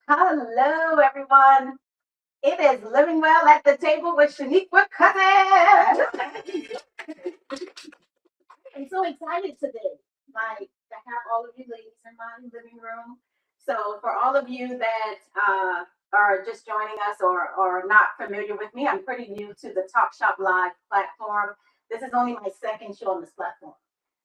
Hello, everyone. It is Living Well at the Table with Shaniqua Cousins. I'm so excited today, to have all of you ladies in my living room. So, for all of you that are just joining us or not familiar with me, I'm pretty new to the Talk Shop Live platform. This is only my second show on this platform.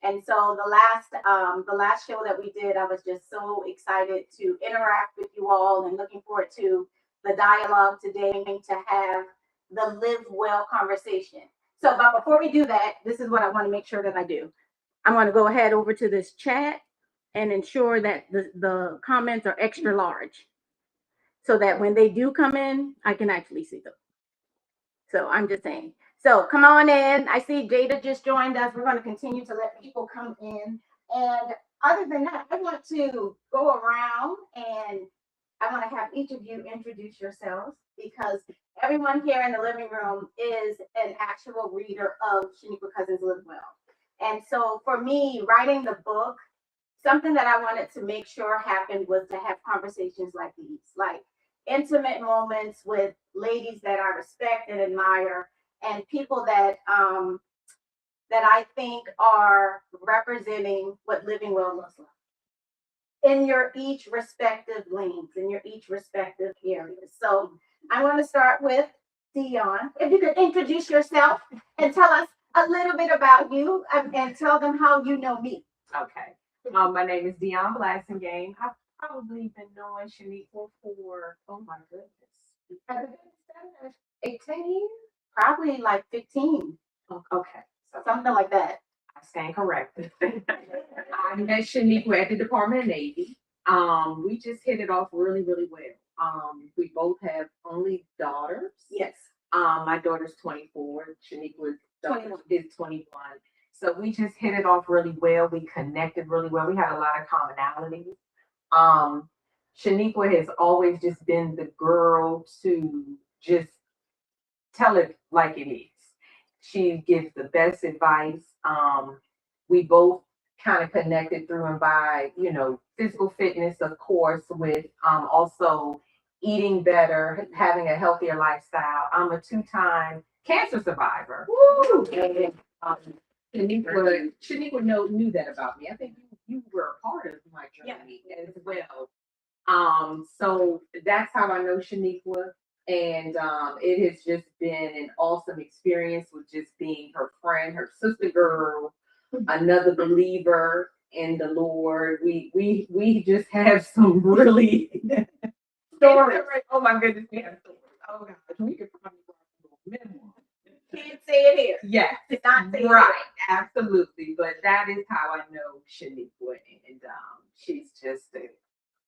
And so the last show that we did, I was just so excited to interact with you all and looking forward to the dialogue today to have the live well conversation. So, but before we do that, this is what I want to make sure that I do. I'm going to go ahead over to this chat and ensure that the comments are extra large so that when they do come in, I can actually see them. So I'm just saying. So come on in. I see Jada just joined us. We're going to continue to let people come in. And other than that, I want to go around and I want to have each of you introduce yourselves because everyone here in the living room is an actual reader of Shaniqua Cousins Live Well. And so for me, writing the book, something that I wanted to make sure happened was to have conversations like these, like intimate moments with ladies that I respect and admire, and people that I think are representing what living well looks like in your each respective lanes, in your each respective areas. So I want to start with Dion. If you could introduce yourself and tell us a little bit about you and tell them how you know me. Okay. My name is Dion Blassingame. I've probably been knowing Shaniqua for, oh my goodness, 18 years? Probably like 15, Okay. So something like that. I stand corrected. I met Shaniqua at the Department of Navy. We just hit it off really, really well. We both have only daughters. Yes. My daughter's 24. Shaniqua's 21. is 21. So we just hit it off really well. We connected really well. We had a lot of commonalities. Um, Shaniqua has always just been the girl to just tell it like it is. She gives the best advice. We both kind of connected through and by, physical fitness, of course, with also eating better, having a healthier lifestyle. I'm a two-time cancer survivor. Woo! And Shaniqua knew that about me. I think you were a part of my journey as well. So that's how I know Shaniqua. And it has just been an awesome experience with just being her friend, her sister girl, another believer in the Lord. We just have some really stories. Oh my goodness, we have stories. Oh gosh, we could probably write a memoir. Can't say it here. Yes, Did not say right, absolutely. But that is how I know Shaniqua, and she's just a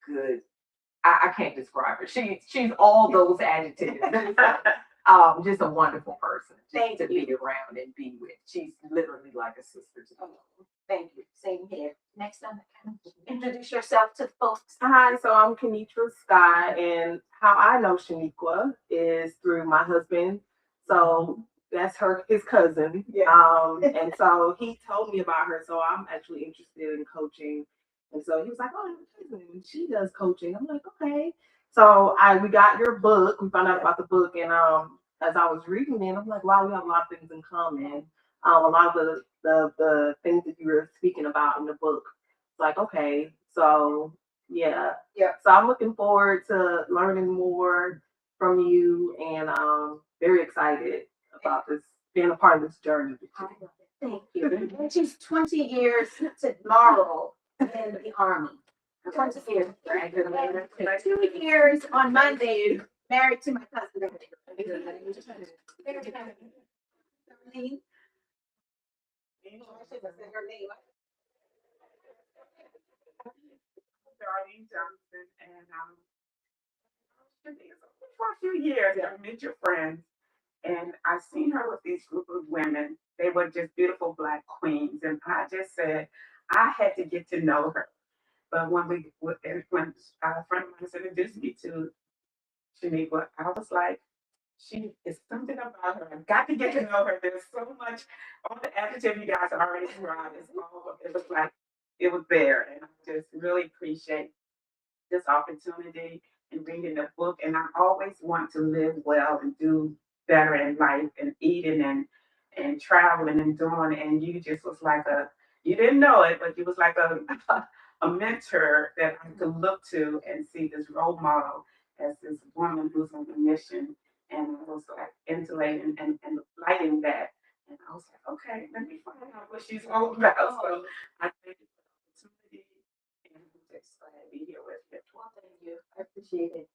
good. I can't describe her. She's all those adjectives. Just a wonderful person just to be around and be with. She's literally like a sister to me. Thank you. Same here. Next on the introduce yourself to folks. Hi, so I'm Kenitra Scott, and how I know Shaniqua is through my husband. So that's his cousin. Yeah. And so he told me about her, so I'm actually interested in coaching. And so he was like, "Oh, your cousin, she does coaching." I'm like, "Okay." So we got your book. We found out about the book, and as I was reading it, I'm like, "Wow, we have a lot of things in common." A lot of the things that you were speaking about in the book. Like, okay, so yeah. Yeah. So I'm looking forward to learning more from you, and very excited about this being a part of this journey. Thank you. And she's 20 years tomorrow in the Army. 20 years. 2 years on Monday, married to my cousin. Darlene Johnson, and for a few years, I met your friends, and I seen her with these group of women. They were just beautiful black queens, and I just said I had to get to know her. But when a friend of mine introduced me to Shaniqua, I was like, she is something about her. I've got to get to know her. There's so much. All the adjective you guys already described. It was like it was there, and I just really appreciate this opportunity and reading the book. And I always want to live well and do better in life and eating and traveling and doing. And you just was like you didn't know it, but you was like a mentor that I could look to and see this role model as this woman who's on a mission. And I was like insulating and lighting that. And I was like, okay, let me find out what she's all about. So I thank you for the opportunity, and I'm just glad to be here with you. Well, thank you. I appreciate it.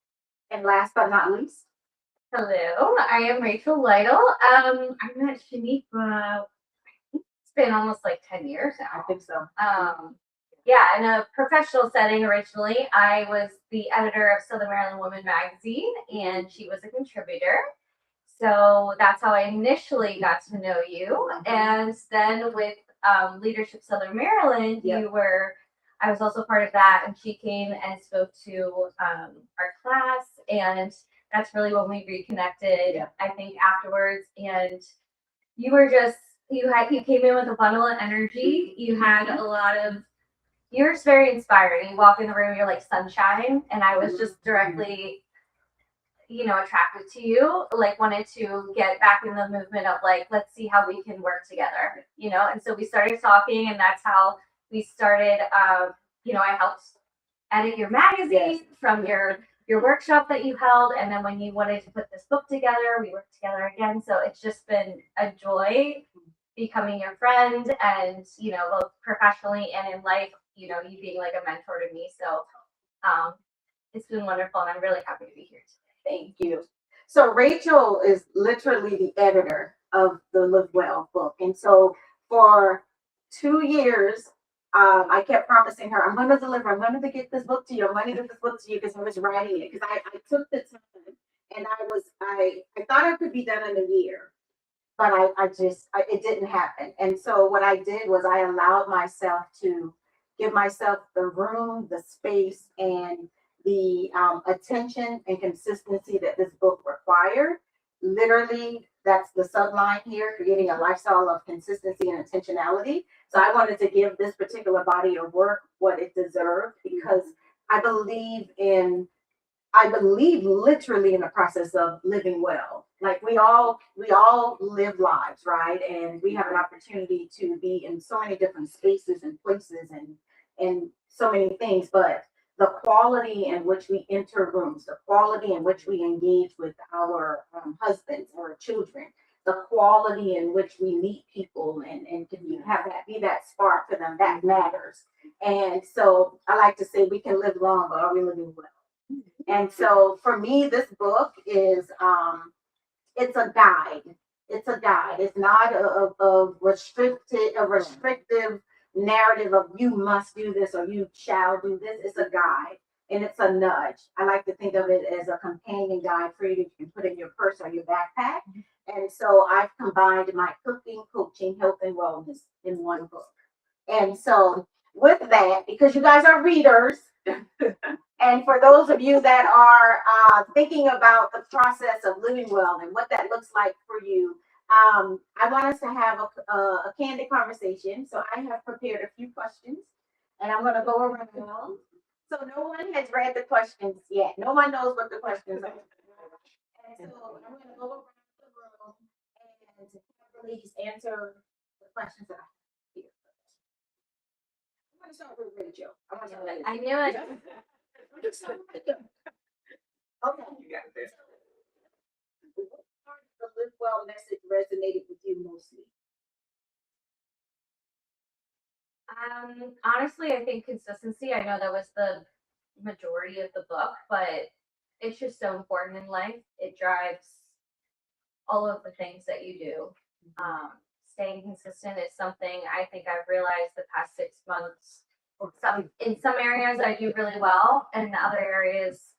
And last but not least, Hello, I am Rachel Lytle. I met Shaniqua, it's been almost like 10 years I now. think so. Yeah, in a professional setting originally, I was the editor of Southern Maryland Woman magazine, and she was a contributor. So that's how I initially got to know you. And then with Leadership Southern Maryland, Yep. I was also part of that, and she came and spoke to our class, and that's really when we reconnected. Yep. I think afterwards, and you were just you came in with a bundle of energy. You had a lot of you're just very inspiring. You walk in the room, you're like sunshine, and I was just directly, attracted to you. Like wanted to get back in the movement of like, let's see how we can work together, And so we started talking, and that's how we started. I helped edit your magazine from your workshop that you held, and then when you wanted to put this book together, we worked together again. So it's just been a joy becoming your friend, and both professionally and in life, you being like a mentor to me. So it's been wonderful, and I'm really happy to be here today. Thank you. So Rachel is literally the editor of the Live Well book. And so for 2 years, I kept promising her, I'm going to deliver, I'm going to get this book to you, I'm going to get this book to you, because I was writing it, because I took the time, and I thought it could be done in a year, but it didn't happen. And so what I did was I allowed myself to give myself the room, the space, and the attention and consistency that this book required. Literally, that's the subline here, creating a lifestyle of consistency and intentionality. So I wanted to give this particular body of work what it deserved, because I believe literally in the process of living well. Like we all live lives, right? And we have an opportunity to be in so many different spaces and places and so many things, but the quality in which we enter rooms, the quality in which we engage with our husbands or children, the quality in which we meet people and can be that spark for them, that matters. And so I like to say we can live long, but are we living well? And so for me, this book is it's a guide. It's a guide. It's not a restrictive narrative of you must do this or you shall do this. It's a guide, and it's a nudge. I like to think of it as a companion guide for you that you can put in your purse or your backpack. And so I've combined my cooking, coaching, health, and wellness in one book. And so with that, because you guys are readers, and for those of you that are thinking about the process of living well and what that looks like for you, I want us to have a candid conversation. So I have prepared a few questions, and I'm going to go around. So no one has read the questions yet. No one knows what the questions are. And so I'm going to go around the room and please answer the questions that I have here. I'm going to start with Rachel. I knew it. Okay. You got this. What part of the Live Well message resonated with you mostly? Honestly, I think consistency. I know that was the majority of the book, but it's just so important in life. It drives all of the things that you do. Staying consistent is something I think I've realized the past 6 months. In some areas I do really well, and in other areas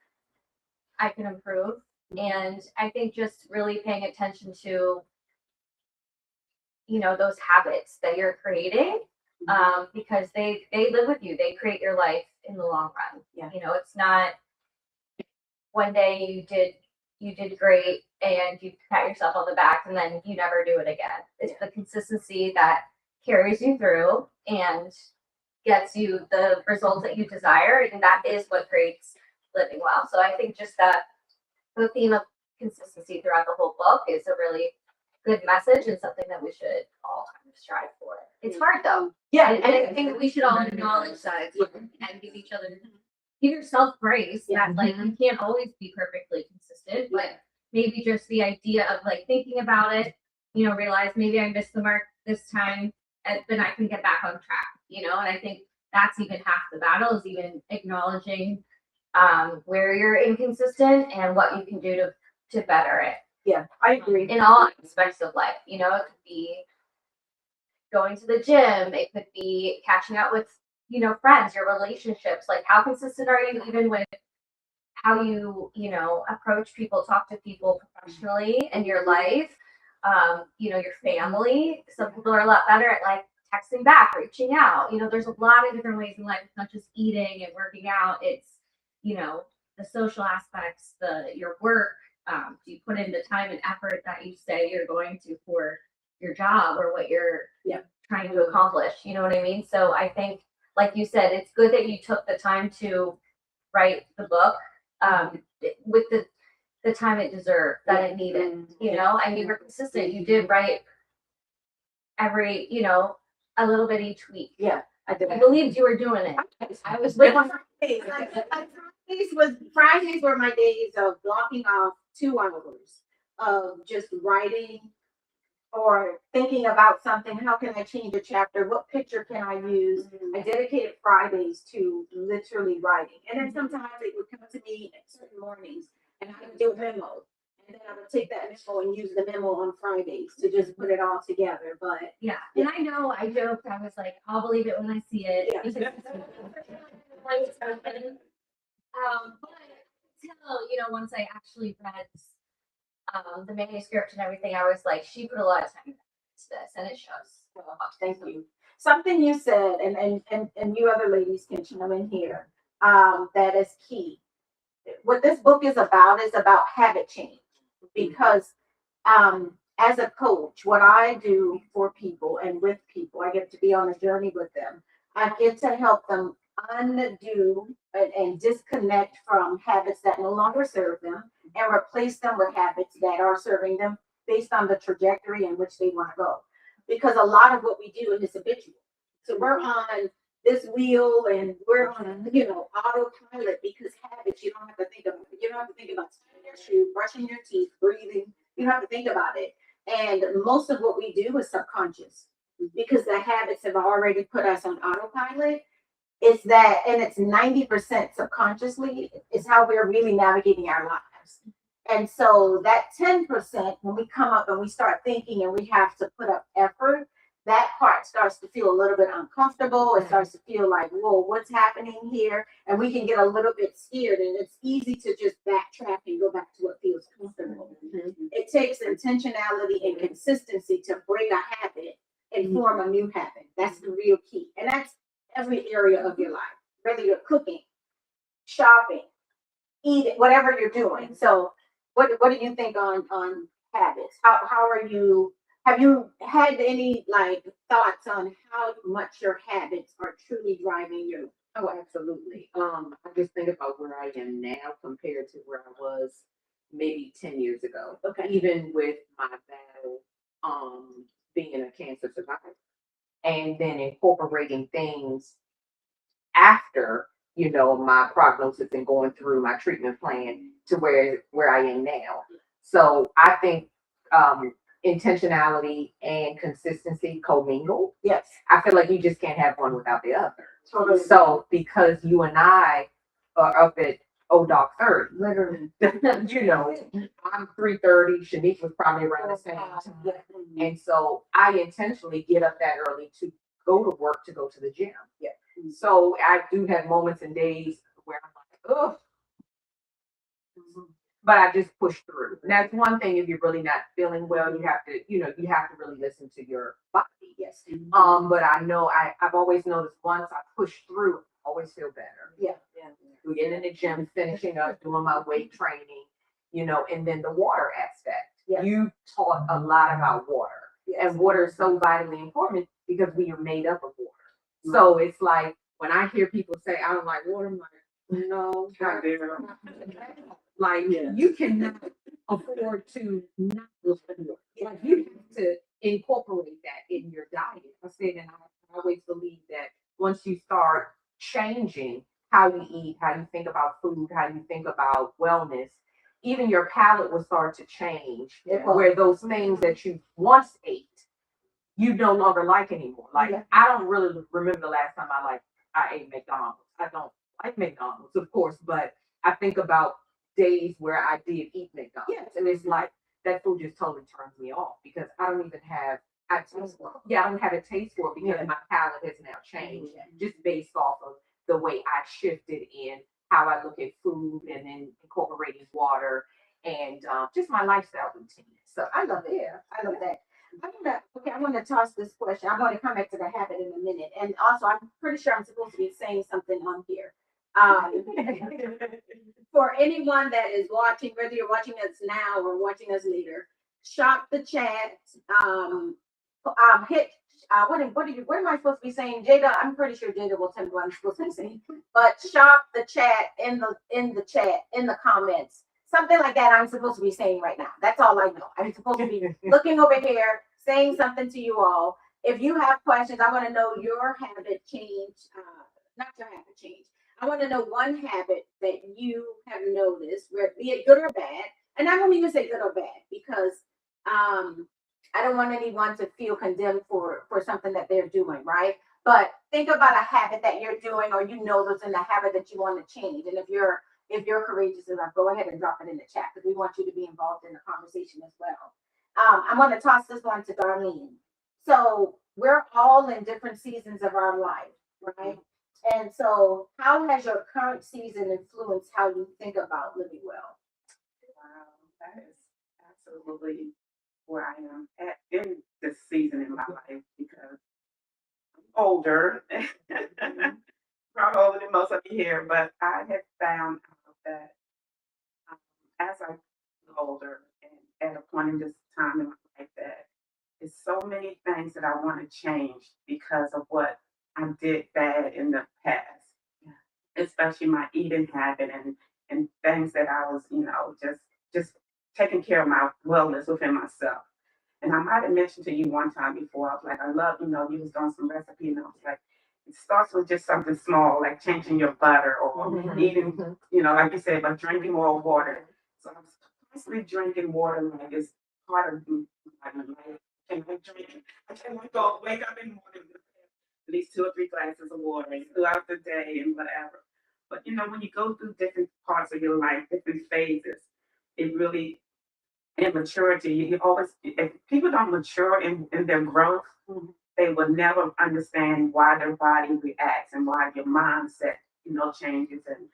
I can improve. And I think just really paying attention to, those habits that you're creating, because they live with you. They create your life in the long run. Yeah. It's not one day you did great and you pat yourself on the back and then you never do it again. It's the consistency that carries you through and gets you the results that you desire, and that is what creates living well. So I think just that the theme of consistency throughout the whole book is a really good message and something that we should all kind of strive for. It's hard though. Yeah, And I think we should all acknowledge that it's hard and give each other, give yourself grace that like you can't always be perfectly consistent, but maybe just the idea of like thinking about it, you know, realize maybe I missed the mark this time, and then I can get back on track, you know, and I think that's even half the battle is even acknowledging where you're inconsistent and what you can do to better it yeah, I agree. in all aspects of life. You know, it could be going to the gym, it could be catching up with, you know, friends, your relationships. Like, how consistent are you even with how you know, approach people, talk to people professionally in your life? You know, your family. Some people are a lot better at like texting back, reaching out. You know, there's a lot of different ways in life. It's not just eating and working out. It's, you know, the social aspects, your work. Do you put in the time and effort that you say you're going to for your job or what you're trying to accomplish? You know what I mean? So I think, like you said, it's good that you took the time to write the book with the time it deserved, that it needed, you know, and you were consistent. You did write every, you know, a little bit each week. Yeah, I did. I believed you were doing it. I was with Fridays were my days of blocking off 2 hours of just writing or thinking about something. How can I change a chapter? What picture can I use? I dedicated Fridays to literally writing. And then sometimes it would come to me at certain mornings and I would do a memo. And then I would take that memo and use the memo on Fridays to just put it all together. But Yeah. And I know I joked, I was like, I'll believe it when I see it. Yeah. But until, you know, once I actually read the manuscript and everything, I was like, she put a lot of time into this, and it shows. thank you. Something you said, and you other ladies can chime in here, that is key. What this book is about habit change. Because as a coach, what I do for people and with people, I get to be on a journey with them. I get to help them undo and disconnect from habits that no longer serve them and replace them with habits that are serving them based on the trajectory in which they want to go. Because a lot of what we do is habitual. So we're on this wheel and we're on, you know, autopilot because habits, you don't have to think about it. You don't have to think about tying your shoe, brushing your teeth, breathing. You don't have to think about it. And most of what we do is subconscious because the habits have already put us on autopilot. Is that, and it's 90% subconsciously, is how we're really navigating our lives. And so that 10%, when we come up and we start thinking and we have to put up effort, that part starts to feel a little bit uncomfortable. It starts to feel like, whoa, what's happening here? And we can get a little bit scared, and it's easy to just backtrack and go back to what feels comfortable. It takes intentionality and consistency to break a habit and form a new habit. That's the real key. And that's every area of your life, whether you're cooking, shopping, eating, whatever you're doing. So what do you think on habits? How are you, have you had any like thoughts on how much your habits are truly driving you? Oh, absolutely. I just think about where I am now compared to where I was maybe 10 years ago. Okay. Even with my battle, being a cancer survivor, and then incorporating things after, you know, my prognosis and going through my treatment plan to where I am now. So I think intentionality and consistency commingle. Yes. I feel like you just can't have one without the other. Totally. So because you and I are up at Doc 30, Literally. you know, I'm 3:30. Shanique was probably around the same time. And so I intentionally get up that early to go to work, to go to the gym. Yeah. So I do have moments and days where I'm like, oh, but I just push through. And that's one thing. If you're really not feeling well, you have to, you know, you have to really listen to your body. Yes. But I know I've always noticed once I push through, I always feel better. Yeah. We get in the gym, finishing up, doing my weight training, you know, and then the water aspect. Yes. You taught a lot about water. Yes. And water is so vitally important because we are made up of water. So it's like when I hear people say, I don't like water, I'm like, No. I do. Like, Yeah. you cannot afford to not look good. Like, you have to incorporate that in your diet. I said, and I always believe that once you start changing how you eat, how you think about food, how you think about wellness, even your palate will start to change. It will. Where those things that you once ate, you no longer like anymore. Like, Yeah. I don't really remember the last time I ate McDonald's. I don't like McDonald's, of course, but I think about days where I did eat McDonald's, Yes. and it's like that food just totally turns me off because I don't even have I don't have a taste for it because Yeah. my palate has now changed just based off of the way I shifted in how I look at food and then incorporating water and just my lifestyle routine. So I love it. I love that. I want to toss this question. I'm going to come back to the habit in a minute. And also, I'm pretty sure I'm supposed to be saying something on here. For anyone that is watching, whether you're watching us now or watching us later, shop the chat. Hit. What am I supposed to be saying, Jada? I'm pretty sure Jada will tell me what I'm supposed to be saying. But shop the chat in the chat in the comments. Something like that I'm supposed to be saying right now. That's all I know. I'm supposed to be looking over here, saying something to you all. If you have questions, I want to know your habit change. Not your habit change. I want to know one habit that you have noticed, where be it good or bad. And I don't even say good or bad because I don't want anyone to feel condemned for something that they're doing, right? But think about a habit that you're doing, or you know that's in the habit that you want to change. And if you're courageous enough, go ahead and drop it in the chat because we want you to be involved in the conversation as well. I'm going to toss this one to Darlene. So we're all in different seasons of our life, right? And so how has your current season influenced how you think about living well? Wow, that is absolutely where I am at in this season in my life because I'm older, probably older than most of you here, but I have found out that as I get older and at a point in this time in my life that there's so many things that I want to change because of what I did bad in the past, especially my eating habit and things that I was, just taking care of my wellness within myself. And I might have mentioned to you one time before, I was like, I love, you was doing some recipe, and I was like, it starts with just something small, like changing your butter or eating, like you said, but drinking more water. So I was constantly drinking water, like it's part of my life. And I drink, I can wake up in the morning with at least 2 or 3 glasses of water throughout the day and whatever. But when you go through different parts of your life, different phases, it really in maturity, you always if people don't mature in their growth, they will never understand why their body reacts and why your mindset, changes and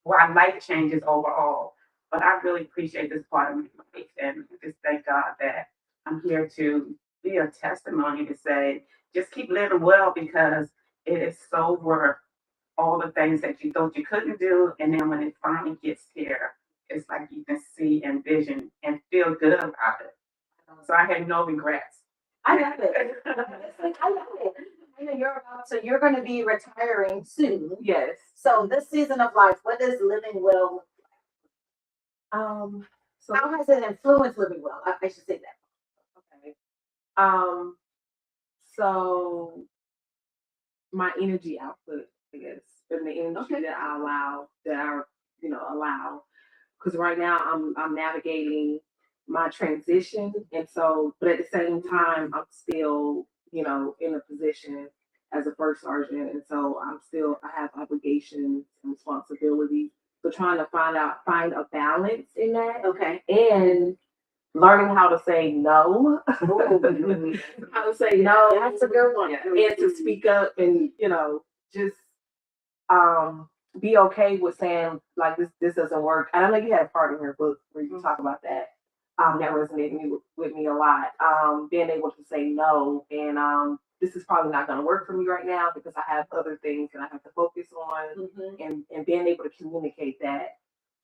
why life changes overall. But I really appreciate this part of my life and just thank God that I'm here to be a testimony to say just keep living well because it is so worth all the things that you thought you couldn't do. And then when it finally gets here, it's like you can see and vision and feel good about it. So I had no regrets. I love it. I love it. I know you're going to be retiring soon. Yes. So this season of life, what does living well look So like? How has it influenced living well? I should say that. okay. So my energy output, I guess, and the energy that I allow, because right now I'm navigating my transition, and so, but at the same time, I'm still, in a position as a first sergeant, and so I have obligations and responsibilities. So trying to find a balance in that, Okay. and learning how to say no, how to say no. That's a good one. And to speak up and just be okay with saying like this doesn't work. And I know you had a part in your book where you talk about that. That resonated with me a lot. Being able to say no and this is probably not going to work for me right now because I have other things that I have to focus on, and being able to communicate that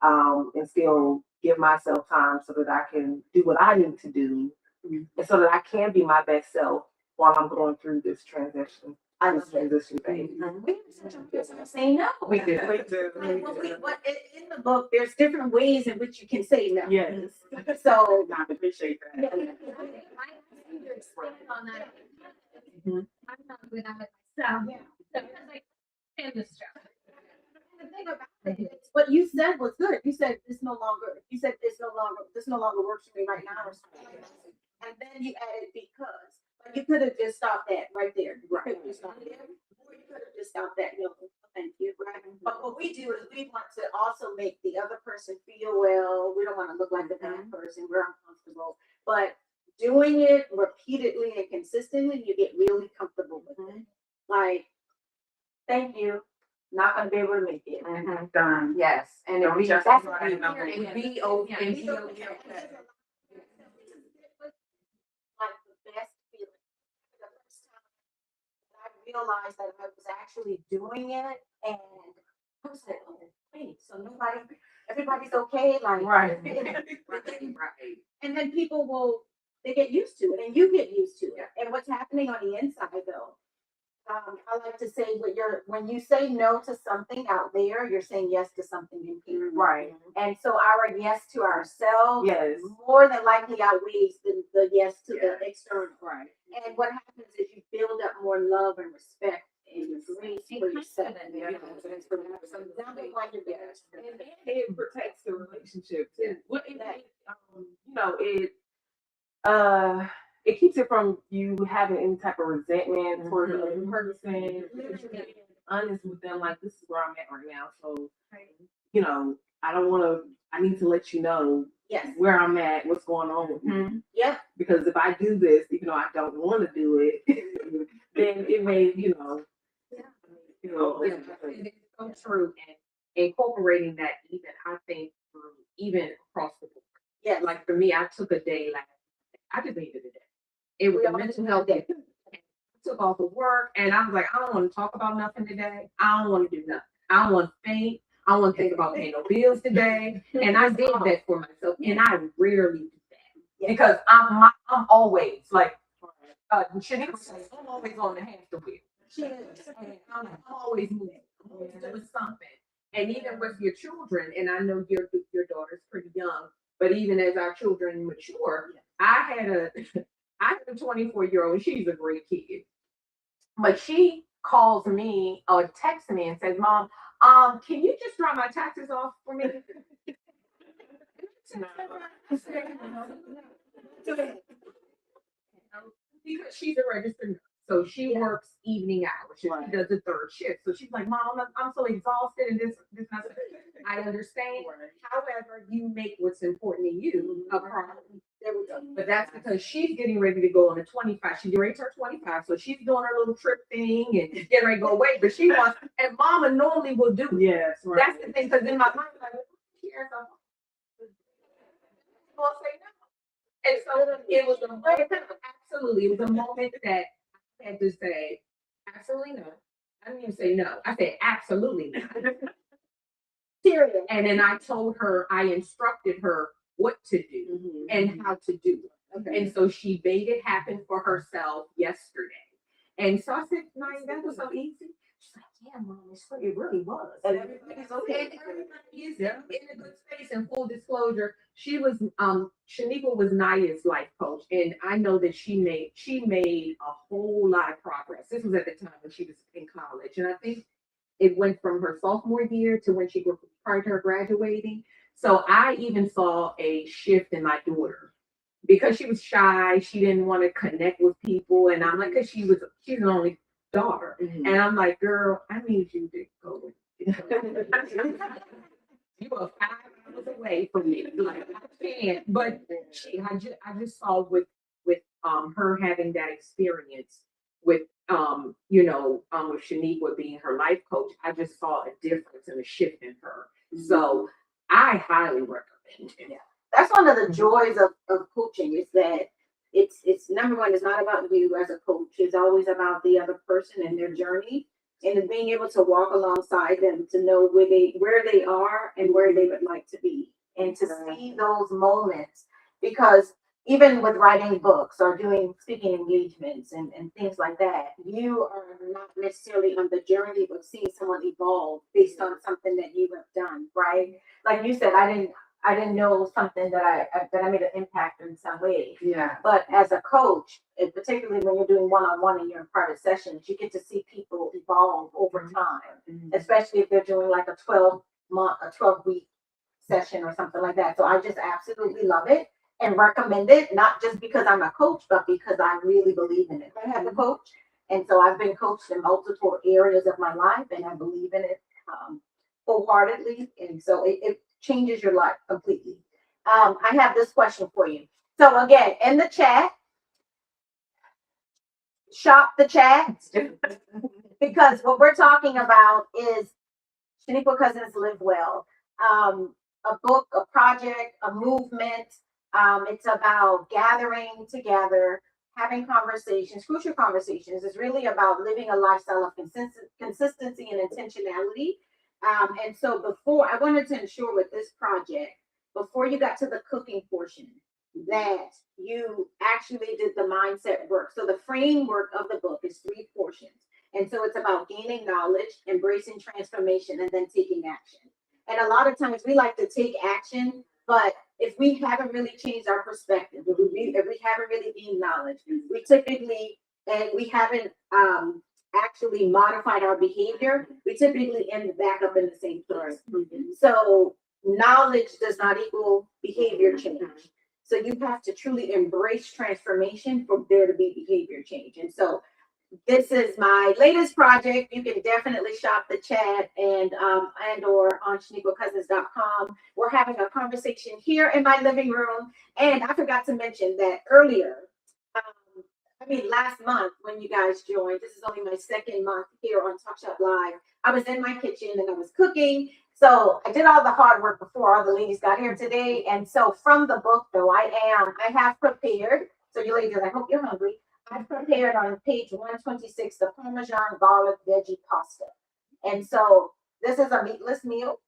and still give myself time so that I can do what I need to do, and so that I can be my best self while I'm going through this transition. I this love it. transition phase. We have such a good time saying no. We do. We do. Like, in the book, there's different ways in which you can say no. Yes. So. I appreciate that. On that. Mhm. I'm not with that myself. Yeah. So it's like, in this job. The thing about it is, what you said was good. You said this no longer works for me right now or something like that. And then you added because, but you could have just stopped that right there. You could have just stopped there. Or you could have just stopped that, no, thank you, right? But what we do is we want to also make the other person feel well. We don't want to look like the bad person. We're uncomfortable. But doing it repeatedly and consistently, you get really comfortable with it. Like, thank you. Not gonna be able to make it. Mhm. Done. Yes, and it Don't be, just that's try to know. and be okay. Yeah, And be be Like okay. the best feeling. The first time I realized that I was actually doing it, and I was like, oh, wait, so everybody's okay, like. Right. And Right. then people they get used to it, and you get used to it. And what's happening on the inside, though, I like to say when you say no to something out there, you're saying yes to something in here. Right. And so our yes to ourselves Yes. more than likely outweighs the yes to the external. Right. And what happens is you build up more love and respect and grace for yourself. Yeah. So number one, you're best. And it protects the relationship too. Well, it keeps it from you having any type of resentment towards the other person. Because you're being honest with them, like this is where I'm at right now. So, I need to let you know Yes. where I'm at, what's going on with me. Mhm. Yeah. Because if I do this, even though I don't want to do it, then it may, It's so true, and incorporating that even I think through even across the board. Yes. Like for me, I took a day I just needed a day. It was We a all mental need health a day. I took off of work and I was like, I don't want to talk about nothing today. I don't want to do nothing. I don't want to think. I don't want to think about paying no bills today. And I did that for myself, and I rarely do that because I'm always like. Shanique says, I'm always on the hamster wheel. She is. And I'm always moving. I'm always doing something. And even with your children, and I know your daughter's pretty young, but even as our children mature, I had a 24-year-old, she's a great kid. But she calls me or texts me and says, Mom, can you just drop my taxes off for me? Because she's a registered nurse. So she works evening hours. She does the third shift. So she's like, Mom, I'm so exhausted and this. I understand. However, you make what's important to you a priority. But that's because she's getting ready to go on a 25. She's getting ready to turn 25. So she's doing her little trip thing and getting ready to go away. But she wants, and Mama normally will do it. Yes, right. That's the thing. Because in my mind, like, she has a gonna say no. And so it was a moment, absolutely, it was a moment that I had to say, absolutely no. I didn't even say no. I said absolutely no. Serious. And then I told her, I instructed her what to do and how to do it. Okay. And so she made it happen for herself yesterday. And so I said, Naya, that was so easy. She's like, yeah, Mom, it really was. And everybody's okay. And everybody is in a good space. And full disclosure, Shaniqua was Naya's life coach, and I know that she made a whole lot of progress. This was at the time when she was in college, and I think it went from her sophomore year to when prior to her graduating. So I even saw a shift in my daughter because she was shy. She didn't want to connect with people, and I'm like, because she's the only daughter, and I'm like, girl, I need you to go. You are 5 hours away from me. Like I can't. But I just saw with her having that experience with with Shaniqua being her life coach, I just saw a difference and a shift in her. So I highly recommend it. Yeah. That's one of the joys of coaching is that it's number one, it's not about you as a coach. It's always about the other person and their journey, and being able to walk alongside them to know where they are and where they would like to be, and to see those moments, because even with writing books or doing speaking engagements and things like that, you are not necessarily on the journey of seeing someone evolve based on something that you have done, right? Like you said, I didn't know something that I made an impact in some way. Yeah. But as a coach, and particularly when you're doing one-on-one and you're in private sessions, you get to see people evolve over time, especially if they're doing like a 12-week session or something like that. So I just absolutely love it and recommend it, not just because I'm a coach, but because I really believe in it. I have a coach, and so I've been coached in multiple areas of my life, and I believe in it wholeheartedly. And so it changes your life completely. I have this question for you. So again, in the chat, shop the chat because what we're talking about is Shaniqua Cousins Live Well. A book, a project, a movement. It's about gathering together, having conversations, crucial conversations. It's really about living a lifestyle of consistency and intentionality. And so before, I wanted to ensure with this project, before you got to the cooking portion, that you actually did the mindset work. So the framework of the book is 3 portions. And so it's about gaining knowledge, embracing transformation, and then taking action. And a lot of times we like to take action, but if we haven't really changed our perspective, if we haven't really gained knowledge, we typically, and we haven't actually modified our behavior, we typically end back up in the same place. So knowledge does not equal behavior change. So you have to truly embrace transformation for there to be behavior change. And so this is my latest project. You can definitely shop the chat and or on ShaniquaCousins.com. We're having a conversation here in my living room. And I forgot to mention that earlier. Last month when you guys joined, this is only my 2nd month here on Talk Shop Live. I was in my kitchen and I was cooking. So I did all the hard work before all the ladies got here today. And so from the book, though, I have prepared. So you ladies, I hope you're hungry. I've prepared on page 126 the Parmesan garlic veggie pasta. And so this is a meatless meal,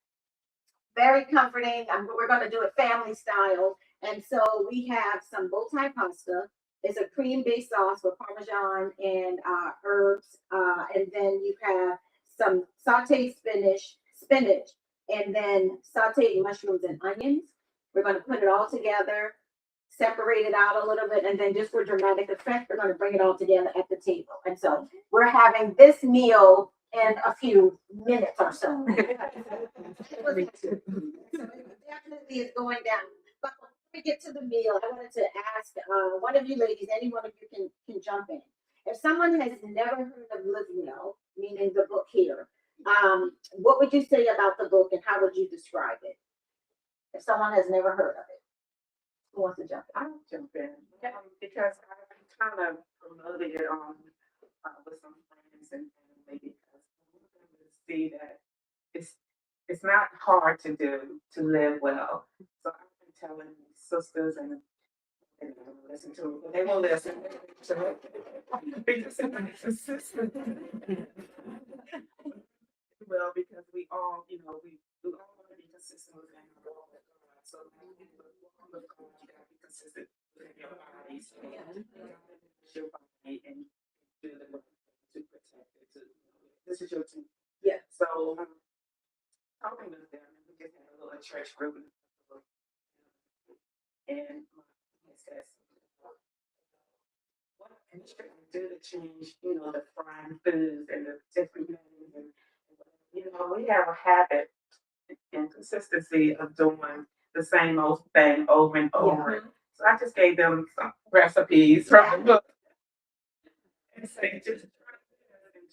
very comforting. We're going to do it family style. And so we have some bow tie pasta. It's a cream-based sauce with Parmesan and herbs. And then you have some sauteed spinach, and then sauteed mushrooms and onions. We're going to put it all together, separate it out a little bit, and then just for dramatic effect, we're going to bring it all together at the table. And so we're having this meal in a few minutes or so. Definitely is going down. But before we get to the meal, I wanted to ask one of you ladies, any one of you can jump in. If someone has never heard of Live Well, meaning the book here, what would you say about the book and how would you describe it? If someone has never heard of it, who wants to jump in? I'll jump in because I kind of promoted it on with some friends and family because I want them to see that it's not hard to do to live well. So I've been telling sisters and they don't listen to it, but they will listen. Because it's a system. Well, because we all, we all want to be consistent with our role with God. So when you walk with God, you gotta be consistent with your body. So your body and do the work to protect it. This is your team. Yeah. So talking with them, we just had a little church group, and my says, what can you do to change, the frying foods and the different things, and we have a habit and consistency of doing the same old thing over and over. Yeah. So I just gave them some recipes from the book and say, just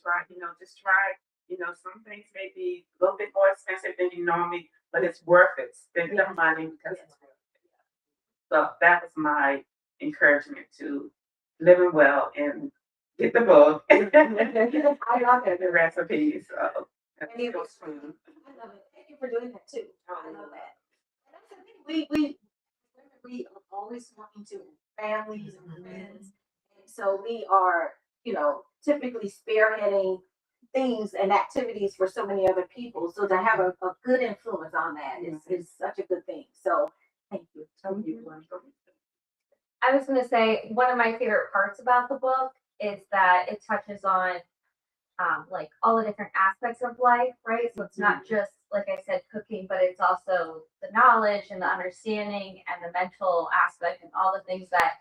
try, just try. Some things may be a little bit more expensive than you normally, but it's worth it. Spend the money because it's worth it. So that was my encouragement to living well and get the book. I love it. The recipes. So and it was fun. I love it. Thank you for doing that too. I love that. And that's the thing. We are always talking to families and friends. And so we are, typically spearheading things and activities for so many other people. So to have a good influence on that is such a good thing. So thank you. I was gonna say, one of my favorite parts about the book is that it touches on like all the different aspects of life, right? So it's not just, like I said, cooking, but it's also the knowledge and the understanding and the mental aspect and all the things that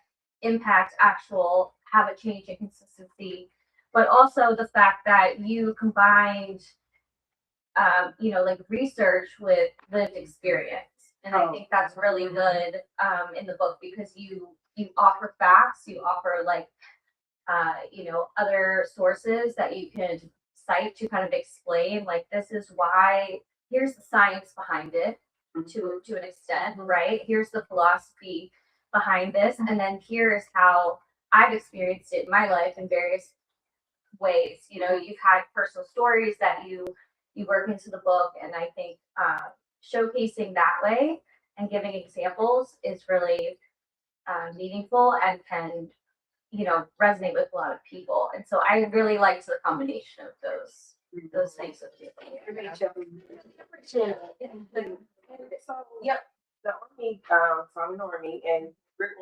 impact actual habit change and consistency. But also the fact that you combined, like research with lived experience. And I think that's really good in the book because you offer facts, you offer like other sources that you can cite to kind of explain, like, this is why, here's the science behind it to an extent, right? Here's the philosophy behind this. And then here's how I've experienced it in my life in various ways. You've had personal stories that you work into the book. And I think showcasing that way and giving examples is really meaningful and can resonate with a lot of people. And so I really liked the combination of those things with you. So, Yep. the Army, so I'm in the Army, and they're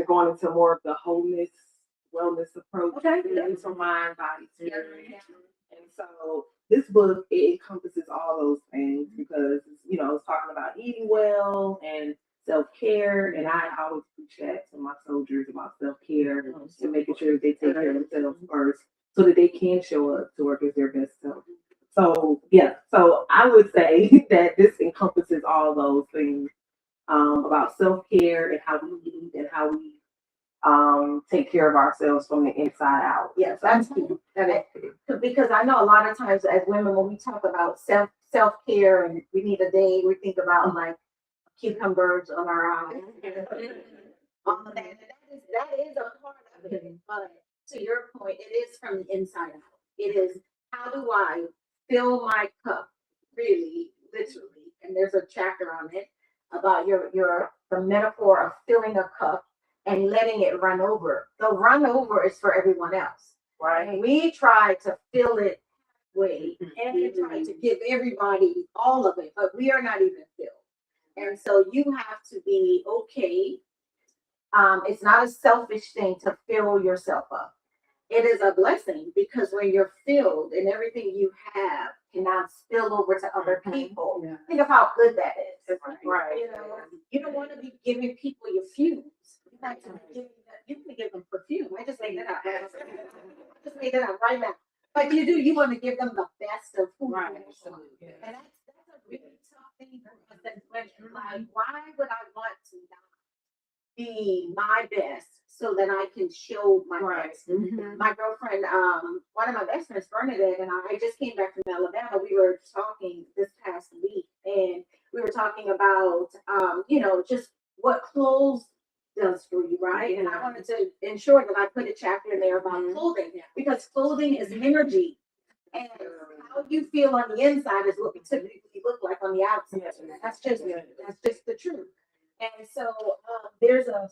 going into more of the wholeness, wellness approach. Okay. So mind, body, spirit. And so this book, it encompasses all those things because, it's talking about eating well and self-care. And I always preach that to my soldiers about self-care and making sure that they take care of themselves first so that they can show up to work as their best self. So, yeah, so I would say that this encompasses all those things about self-care and how we eat and how we take care of ourselves from the inside out. Yes, that's key. Because I know a lot of times as women, when we talk about self-care and we need a day, we think about like cucumbers on our eyes. All of that. And that is a part of it. But to your point, it is from the inside out. It is, how do I fill my cup, really, literally? And there's a chapter on it about the metaphor of filling a cup and letting it run over. The run over is for everyone else. Right. We try to fill it halfway and we try to give everybody all of it, but we are not even filled. And so you have to be okay. It's not a selfish thing to fill yourself up. It is a blessing because when you're filled and everything you have can now spill over to other people, think of how good that is. Right. You don't want to be giving people your fumes. You want to give them perfume. I just made that up. Right now. But you want to give them the best of who you are. And that's a really tough thing for us as women. Like, why would I want to not be my best so that I can show my best? My girlfriend, one of my best friends, Bernadette, and I just came back from Alabama. We were talking this past week, and we were talking about, just what clothes does for you, right? And I wanted to ensure that I put a chapter in there about clothing because clothing is energy. And how you feel on the inside is what we typically look like on the outside. That's just the truth. And so there's a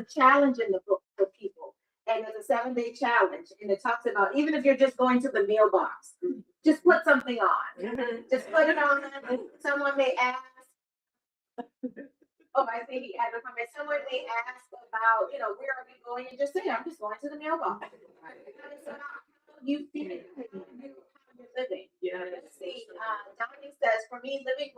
challenge in the book for people, and there's a 7-day challenge, and it talks about even if you're just going to the mailbox, just put something on. Just put it on. Someone may ask. Oh, I think he had a comment. Someone may ask about, where are you going? And just say, I'm just going to the mailbox. It's about how you feel, how you're living. Let's see. Dominique says, for me, living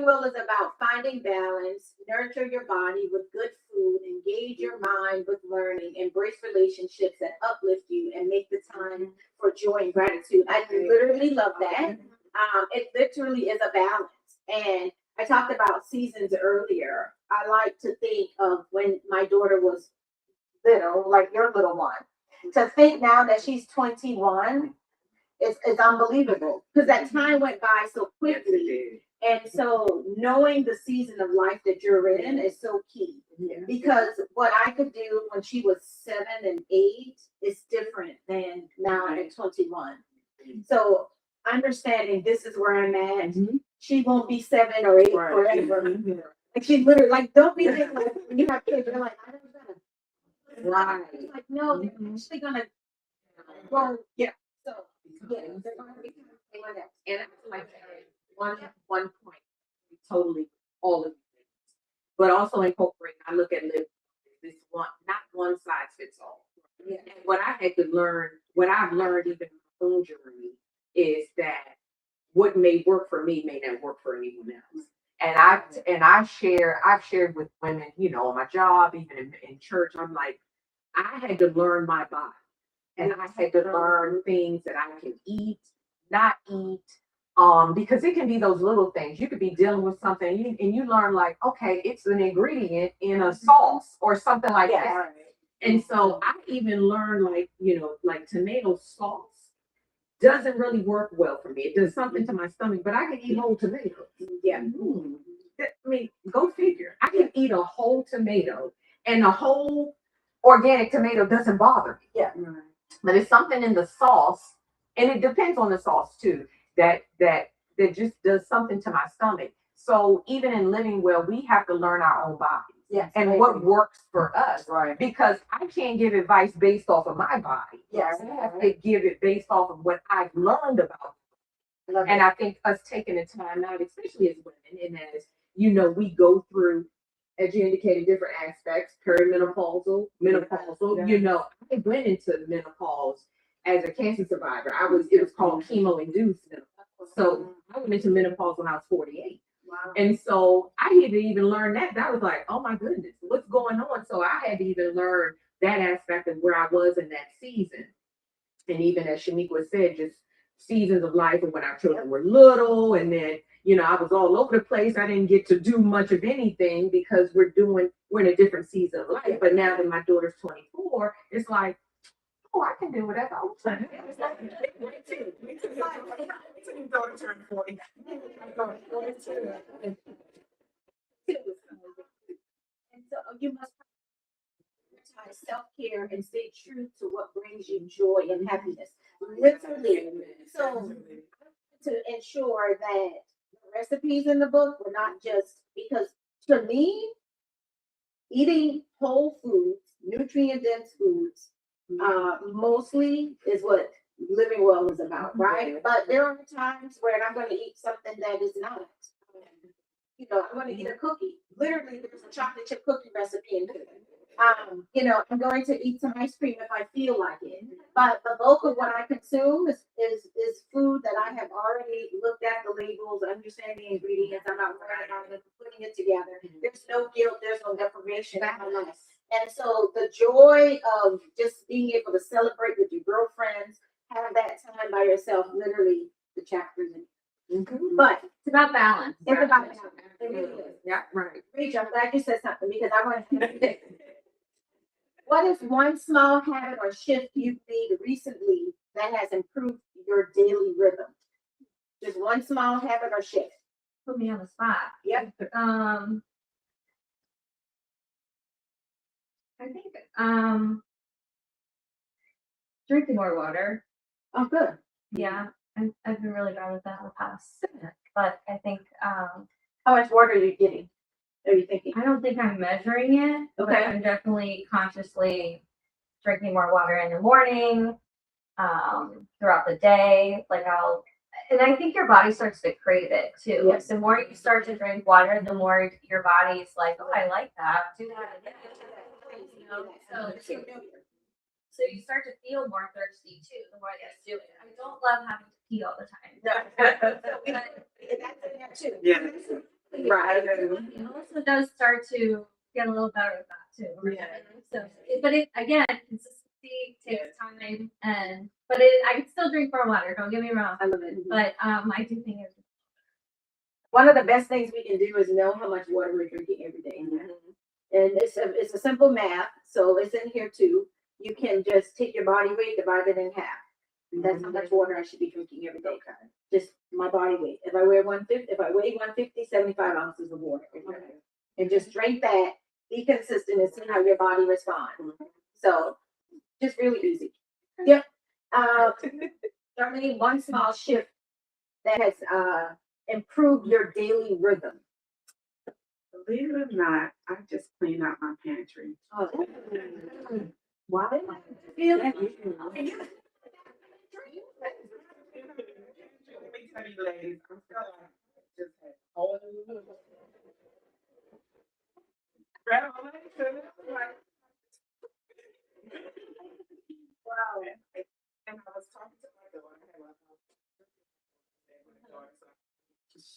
well is about finding balance, nurture your body with good food, engage your mind with learning, embrace relationships that uplift you, and make the time for joy and gratitude. I literally love that. It literally is a balance. And I talked about seasons earlier. I like to think of when my daughter was little, like your little one. To think now that she's 21 is unbelievable because that time went by so quickly. And so knowing the season of life that you're in is so key. Because what I could do when she was 7 and 8 is different than now at 21. So understanding this is where I'm at. She won't be 7 or 8 forever. Like she's literally like, don't be thinking like when you have kids, they're like, I don't know. Right. Like, no, they're actually gonna grow. Yeah. So they're gonna become that. And like one point, totally all of you. but also incorporate. I look at this one, not one size fits all. Yeah. And what I had to learn, what I've learned even in my own journey, is that what may work for me may not work for anyone else. And I've shared with women, you know, on my job, even in church, I'm like, I had to learn my body. And I had to learn things that I can eat, not eat. Because it can be those little things. You could be dealing with something and you learn like, okay, it's an ingredient in a sauce or something like Yes. that. And so I even learned like, you know, like tomato sauce doesn't really work well for me. It does something to my stomach, but I can eat whole tomatoes. Yeah. I mean, go figure. I can eat a whole tomato and a whole organic tomato doesn't bother me. Yeah. But it's something in the sauce, and it depends on the sauce too, that just does something to my stomach. So even in living well, we have to learn our own bodies. Yes. And what works for us. Right. Because I can't give advice based off of my body. Yes. I have to give it based off of what I've learned about. And I think us taking the time out, especially as women, and as you know, we go through, as you indicated, different aspects, perimenopausal, menopausal. You know, I went into menopause as a cancer survivor. It was called chemo-induced menopause. So I went into menopause when I was 48. Wow. And so I had to even learn that. That was like, oh my goodness, what's going on? So I had to even learn that aspect of where I was in that season. And even as Shaniqua said, just seasons of life and when our children were little, and then, you know, I was all over the place. I didn't get to do much of anything because we're in a different season of life. But now that my daughter's 24, it's like, oh, I can do whatever I want. Me too. Your daughter turned 40. And so you must prioritize self-care and stay true to what brings you joy and happiness. Literally. So to ensure that the recipes in the book were not just because to me, eating whole foods, nutrient dense foods, mostly is what living well is about, right? But there are times where I'm going to eat something that is not. You know, I'm going to eat a cookie. Literally, there's a chocolate chip cookie recipe in there. You know, I'm going to eat some ice cream if I feel like it. But the bulk of what I consume is food that I have already looked at the labels, understand the ingredients. I'm not worried about it, putting it together. There's no guilt, there's no deprivation in my life. And so the joy of just being able to celebrate with your girlfriends, have that time by yourself, literally the chapters in. But It's about balance. it's about balance. It really is. Yeah, right. Rachel, I'm glad you said something because I want to. What is one small habit or shift you've made recently that has improved your daily rhythm? Just one small habit or shift. Put me on the spot. Yep. I think drinking more water. Oh, good. Yeah, I've been really bad with that in the past. But I think How much water are you getting? Are you thinking? I don't think I'm measuring it. But Okay. I'm definitely consciously drinking more water in the morning, throughout the day. And I think your body starts to crave it too. Yes. The more you start to drink water, the more your body's like, oh, I like that. Do that again. You know, so you start to feel more thirsty too, the more you do it. I don't love having to pee all the time. That's in there too. Yeah. Right. It also does start to get a little better with that too. Yeah. So, but again, consistency takes time, but I can still drink more water. Don't get me wrong. I love it. But I do think it's One of the best things we can do is know how much water we're drinking every day. And it's a simple math, so it's in here too. You can just take your body weight, divide it in half. That's how much water I should be drinking every day. Just my body weight. If I weigh 150, 75 ounces of water. And just drink that, be consistent and see how your body responds. So just really easy. Yep. Certainly one small shift that has improved your daily rhythm. Believe it or not, I just cleaned out my pantry. Oh, why? Feel Let me tell you, ladies, I'm still just had all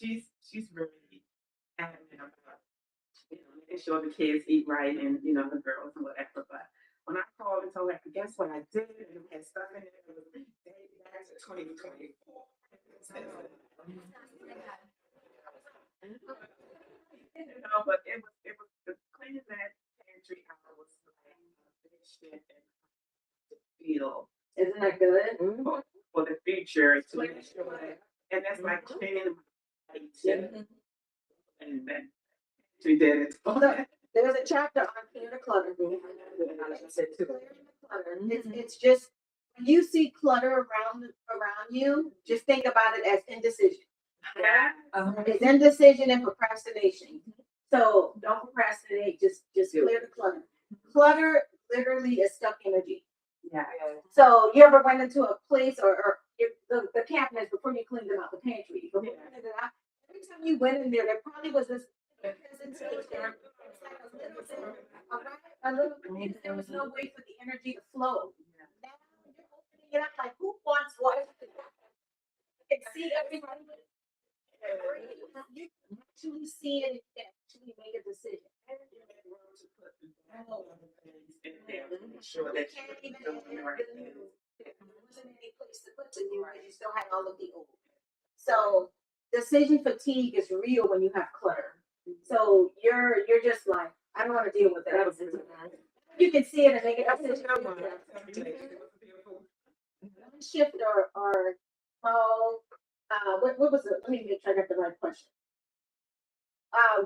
she's really adamant about, making sure the kids eat right and, the girls and whatever. But when I called and told her, guess what I did? And we had stuff in it. It was dating back to 2024. But it was the cleaning that pantry out was like a big shift and to feel Isn't that good? for the future to make sure that, and that's like cleaning my plate and then we did it. There's a chapter on clear the clutter. Clearing the clutter. It's just, when you see clutter around you, just think about it as indecision. It's indecision and procrastination. So don't procrastinate, just clear the clutter. Clutter literally is stuck energy. Yeah. So you ever went into a place or the cabinets before you cleaned them out, the pantry, before you cleaned it out, every time you went in there, there probably was this presentation. It's like a little bit, there was no way for the energy to flow. Now you're opening it up like, who wants what? You can see everybody. You can actually see it and actually make a decision. Sure You that can't even you're have doing the the right new. thing. There wasn't any place to put the new, and you still had all of the old. So decision fatigue is real when you have clutter. So you're just like, I don't want to deal with that. You can see it and make it. One shift or small. What was it? Let me make sure I got the right question.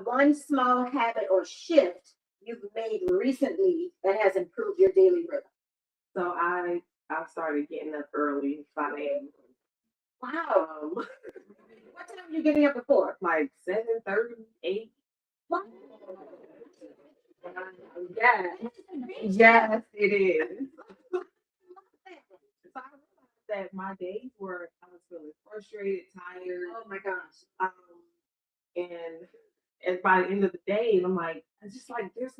One small habit or shift you've made recently that has improved your daily rhythm. So I started getting up early, 5 a.m. Wow. What time are you getting up before? Like 7:30, 8. What? Yes, it is. So I realized that my days were, I was feeling frustrated, tired, Oh my gosh. and by the end of the day, I'm like, it's just like there's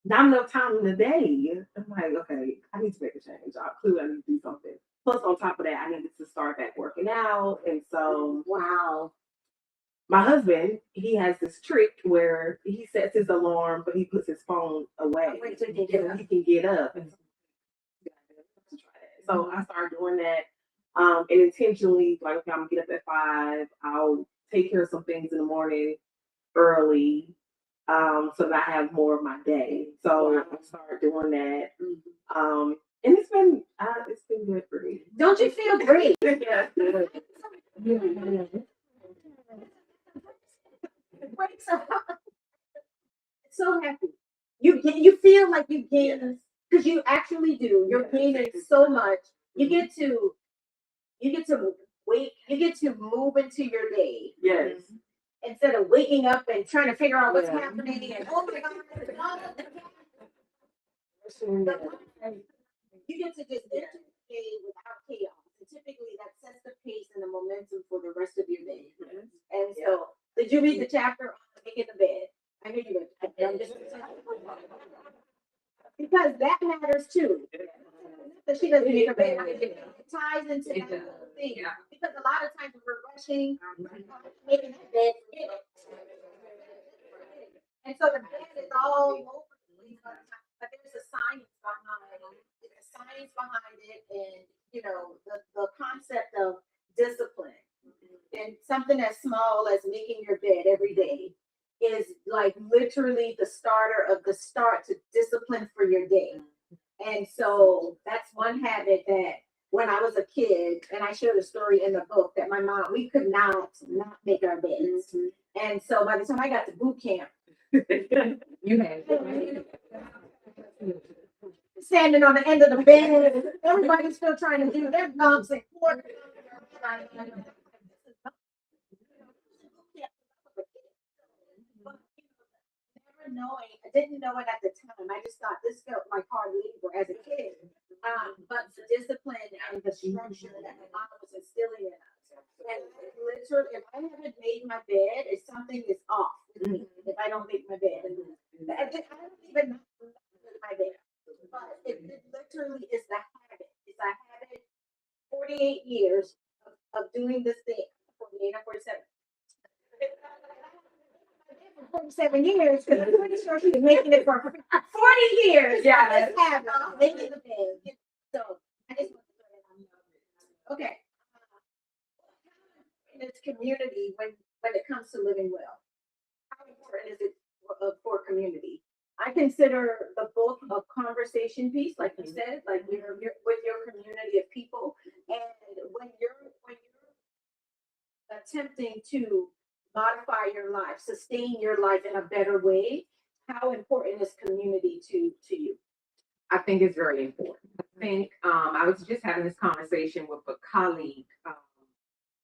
not enough time in the day. I'm like, okay, I need to make a change. I clearly need to do something. Plus, on top of that, I needed to start back working out, and so Wow. my husband, he has this trick where he sets his alarm, but he puts his phone away. Wait till you get up. He can get up. And so I started doing that. And intentionally, like, okay, I'm gonna get up at 5. I'll take care of some things in the morning early, so that I have more of my day. So I started doing that. And it's been good for me. Don't you feel great? Yeah. So happy. You feel like you gain, because you actually do. You're gaining so much. You get to wait. You get to move into your day. Yes. Instead of waking up and trying to figure out what's Yeah. happening and oh my god, you get to just enter the day without chaos. And typically that sets the pace and the momentum for the rest of your day. And so, did you read the chapter on making the bed? I knew you would. Because that matters too. That she doesn't make her bed. It ties into that whole thing. Yeah. Because a lot of times we're rushing, making that bed, forget it. And so the bed is all over the place, but there's a science behind it, and the concept of discipline. And something as small as making your bed every day is like literally the starter of the start to discipline for your day. And so that's one habit that when I was a kid, and I shared a story in the book that my mom, we could not make our beds. And so by the time I got to boot camp, You had. standing on the end of the bed, everybody's still trying to do their bumps and quarters. Never knowing, I didn't know it at the time. I just thought this felt like hard labor as a kid. But the discipline and the structure that my mom was instilling in us. And literally, if I haven't made my bed, if something is off with me, if I don't make my bed. I don't even know my bed. But it literally is the habit. It's a habit. 48 years of doing this thing. 48 or 47. 47 years, because I'm pretty sure she's making it for 40 years. Yes. Let's have her making the bed. So I just want to throw that on there. Okay. In its community, when it comes to living well, how important is it for community? I consider the book a conversation piece, like you said, like you're with your community of people, and when you're attempting to modify your life, sustain your life in a better way, how important is community to you? I think it's very important. I think I was just having this conversation with a colleague.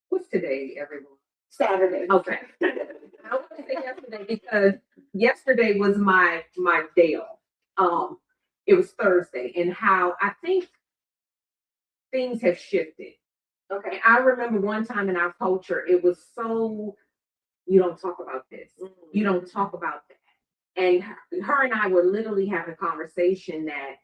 What's today, everyone? Saturday. Okay. I want to say yesterday because yesterday was my day off. It was Thursday, and how I think things have shifted. Okay. And I remember one time in our culture, it was so, you don't talk about this. You don't talk about that. And her and I were literally having a conversation that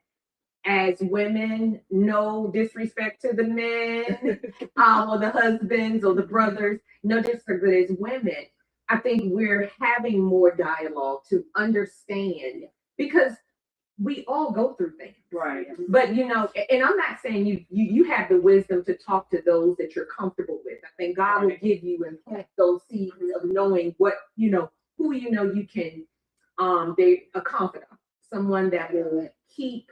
as women, no disrespect to the men, or the husbands or the brothers, no disrespect, but as women, I think we're having more dialogue to understand because we all go through things. Right. But and I'm not saying you have the wisdom to talk to those that you're comfortable with. I think God will give you and plant those seeds of knowing what who you can they a confidant, someone that will keep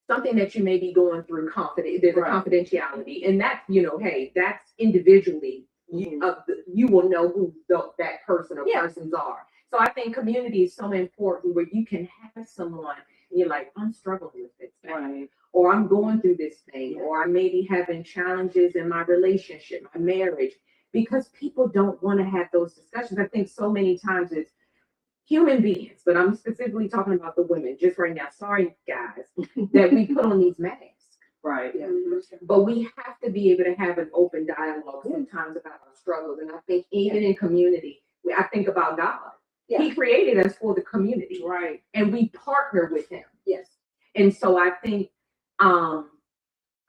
something that you may be going through confident. There's a confidentiality, and that's hey, that's individually you will know who that person or persons are. So I think community is so important where you can have someone and you're like, I'm struggling with this thing, Right. or I'm going through this thing, or I may be having challenges in my relationship, my marriage, because people don't want to have those discussions. I think so many times it's human beings, but I'm specifically talking about the women just right now. Sorry, guys, that we put on these masks. Right. Yeah. But we have to be able to have an open dialogue sometimes about our struggles. And I think even in community, I think about God. Yeah. He created us for the community. Right. And we partner with him. Yes. And so I think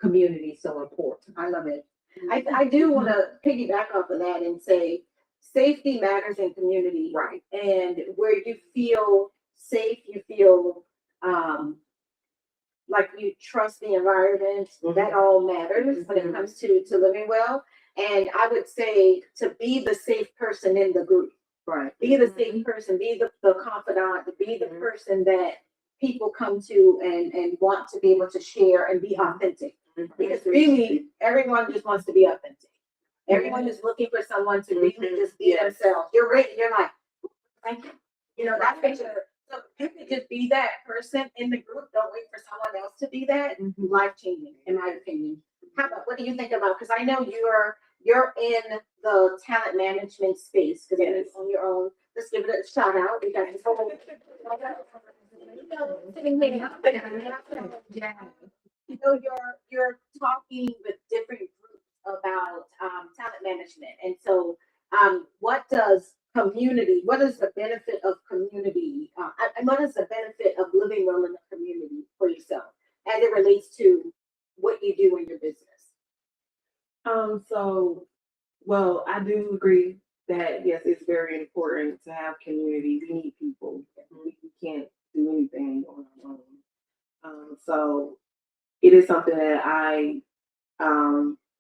community is so important. I love it. I do want to piggyback off of that and say safety matters in community. Right. And where you feel safe, you feel like you trust the environment, that all matters when it comes to living well. And I would say to be the safe person in the group. Right. Be the safe person, be the confidant, be the person that people come to and want to be able to share and be authentic. Because really, everyone just wants to be authentic. Everyone is looking for someone to really just be themselves. You're ready. You're like, thank you. That picture. So you can just be that person in the group. Don't wait for someone else to be that. Life changing, in my opinion. How about what do you think about? Because I know you're in the talent management space because it's on your own. Let's give it a shout out. We got this whole sitting there. You're talking with different groups about talent management, and so what is the benefit of community, and what is the benefit of living well in the community for yourself as it relates to what you do in your business? Well, I do agree that yes, it's very important to have community. We need people. We can't do anything on our own. So it is something that I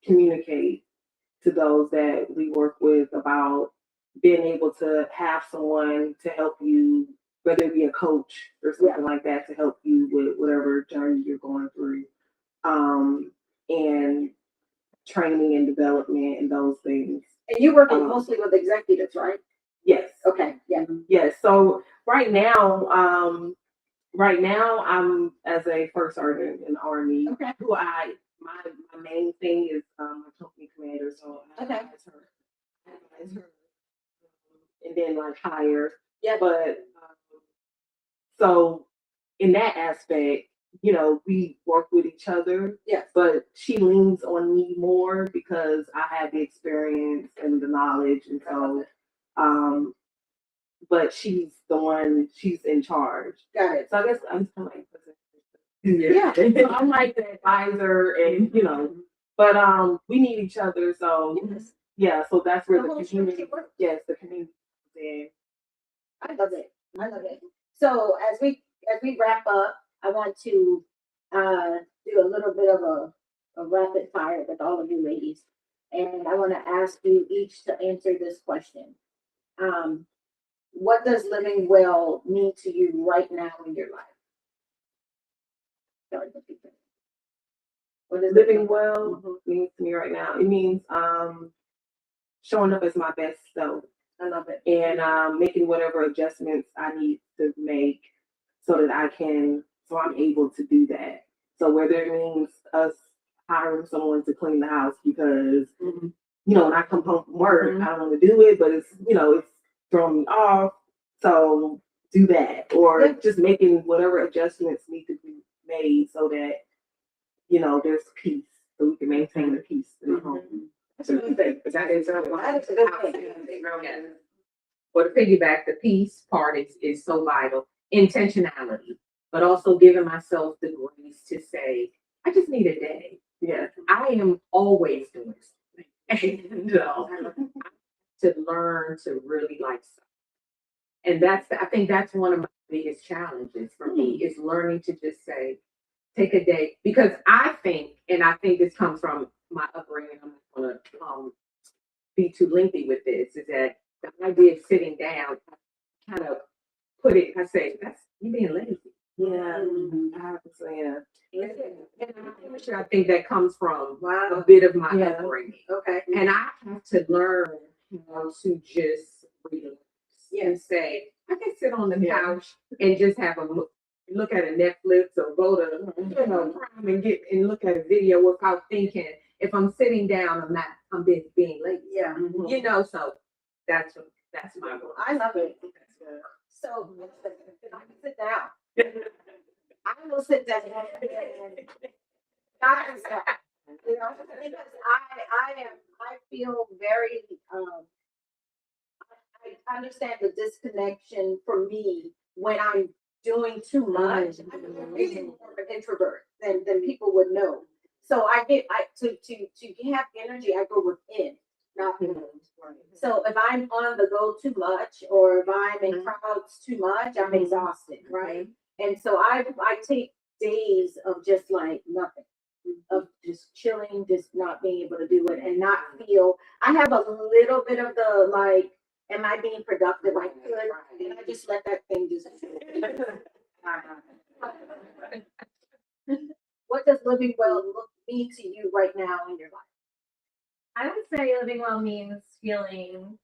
communicate to those that we work with about being able to have someone to help you, whether it be a coach or something like that, to help you with whatever journey you're going through, and training and development and those things. And you're working closely with executives, right? Yes. Okay. Yeah. Yes. So right now I'm as a first sergeant in the Army. Okay. Who my main thing is my company commander. So I advise her, and then like hire. Yeah. But so in that aspect, we work with each other. Yes. But she leans on me more because I have the experience and the knowledge, and so but she's in charge. Got it. So I guess I'm kind of like, so I'm like the advisor, and but we need each other. So so that's where the community. Yes, the community comes in. I love it. I love it. So as we wrap up, I want to do a little bit of a rapid fire with all of you ladies. And I want to ask you each to answer this question. Um, what does living well mean to you right now in your life? Start with you. What does Living mean? well means to me right now. It means showing up as my best self I love it. and making whatever adjustments I need to make so that so I'm able to do that. So whether it means us hiring someone to clean the house because when I come home from work, I don't want to do it, but it's throwing me off. So do that, or just making whatever adjustments need to be made so that there's peace, so we can maintain the peace in the home. That's a good thing. That is a That is a good thing. Yes. Well, to piggyback, the peace part is so vital. Intentionality, but also giving myself the grace to say, I just need a day. Yeah. I am always doing something. And to learn to really like something. And I think that's one of my biggest challenges for me is learning to just say, take a day. Because I think this comes from my upbringing, I'm not gonna be too lengthy with this, is that the idea of sitting down, kind of I say, you being lazy. Yeah. I have to say, I think that comes from a bit of my upbringing. Okay. And I have to learn how to just relax and say, I can sit on the couch and just have a look at a Netflix or go to Prime and look at a video without thinking. If I'm sitting down, I'm being lazy. Yeah. So that's my goal. I love it. So I can sit down. I will sit down. Not myself, because I feel very, I understand the disconnection for me when I'm doing too much. I'm really more of an introvert than people would know. So to have energy, I go within, not so if I'm on the go too much, or if I'm in crowds too much, I'm exhausted, right? And so I take days of just like nothing, of just chilling, just not being able to do it and not feel. I have a little bit of the like, am I being productive? I could, and I just let that thing just. What does living well mean to you right now in your life? I would say living well means feeling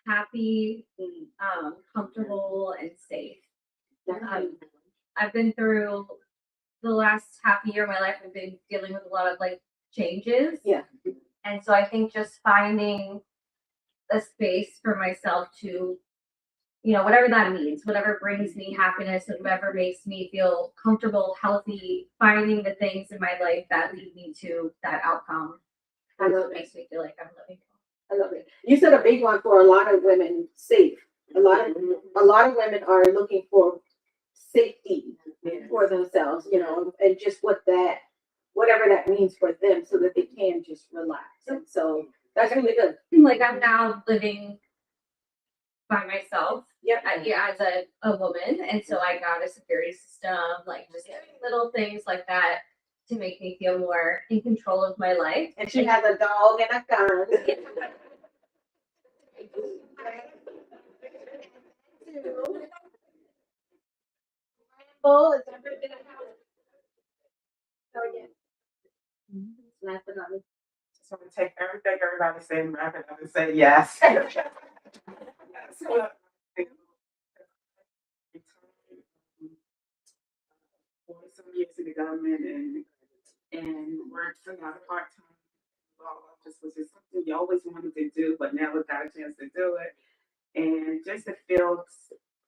happy, comfortable, and safe. I've been through the last half year of my life. I've been dealing with a lot of like changes. Yeah. And so I think just finding a space for myself to, whatever that means, whatever brings me happiness and whatever makes me feel comfortable, healthy, finding the things in my life that lead me to that outcome. That's what makes me feel like I'm living. I love it. You said a big one for a lot of women, safe. A lot of women are looking for safety for themselves, and just whatever that means for them, so that they can just relax. And so that's really good. Like I'm now living by myself. As a woman, and so I got a security system, like just little things like that to make me feel more in control of my life. And she has a dog and a gun. Rambo is everything in the house. So yeah. Last but not least. So we take everything everybody said and wrap it up and say yes. So, 40-some years in the government and worked a lot of part-time law office, which is something you always wanted to do, but never got a chance to do it. And just to feel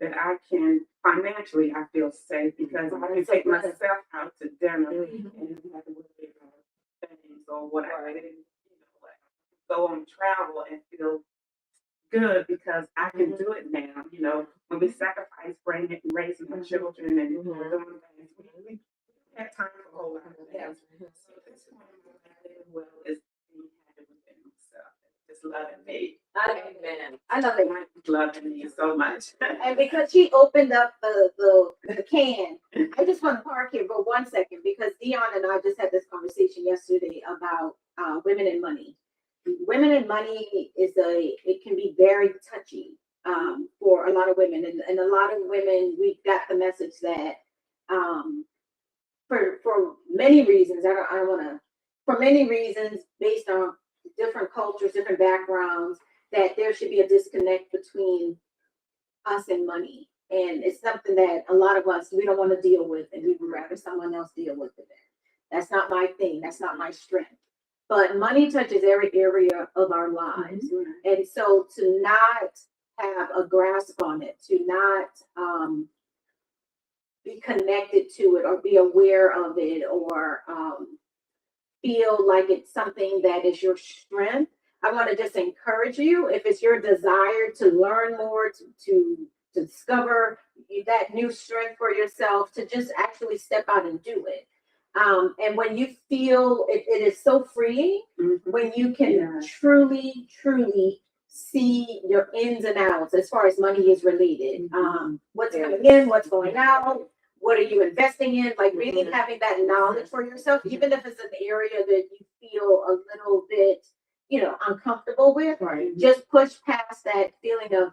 that I can financially, I feel safe because I can take myself out to dinner and have to worry about things or whatever. Go on travel and feel good because I can do it now. When we sacrifice raising our children and doing things, we have time for a whole lot of things. So this one, well, is being happy within myself. Just loving me. I love it. Loving me so much. And because she opened up the can, I just want to park here for 1 second because Dion and I just had this conversation yesterday about women and money. Women and money it can be very touchy for a lot of women, and a lot of women we got the message that for many reasons I don't want to for many reasons based on different cultures, different backgrounds, that there should be a disconnect between us and money. And it's something that a lot of us, we don't want to deal with, and we would rather someone else deal with it. That's not my thing. That's not my strength. But money touches every area of our lives. And so to not have a grasp on it, to not be connected to it or be aware of it or feel like it's something that is your strength, I want to just encourage you, if it's your desire to learn more, to discover that new strength for yourself, to just actually step out and do it. And when you feel it is so freeing, when you can truly see your ins and outs as far as money is related, what's coming in, what's going out, what are you investing in, like really having that knowledge for yourself, even if it's an area that you feel a little bit, uncomfortable with, just push past that feeling of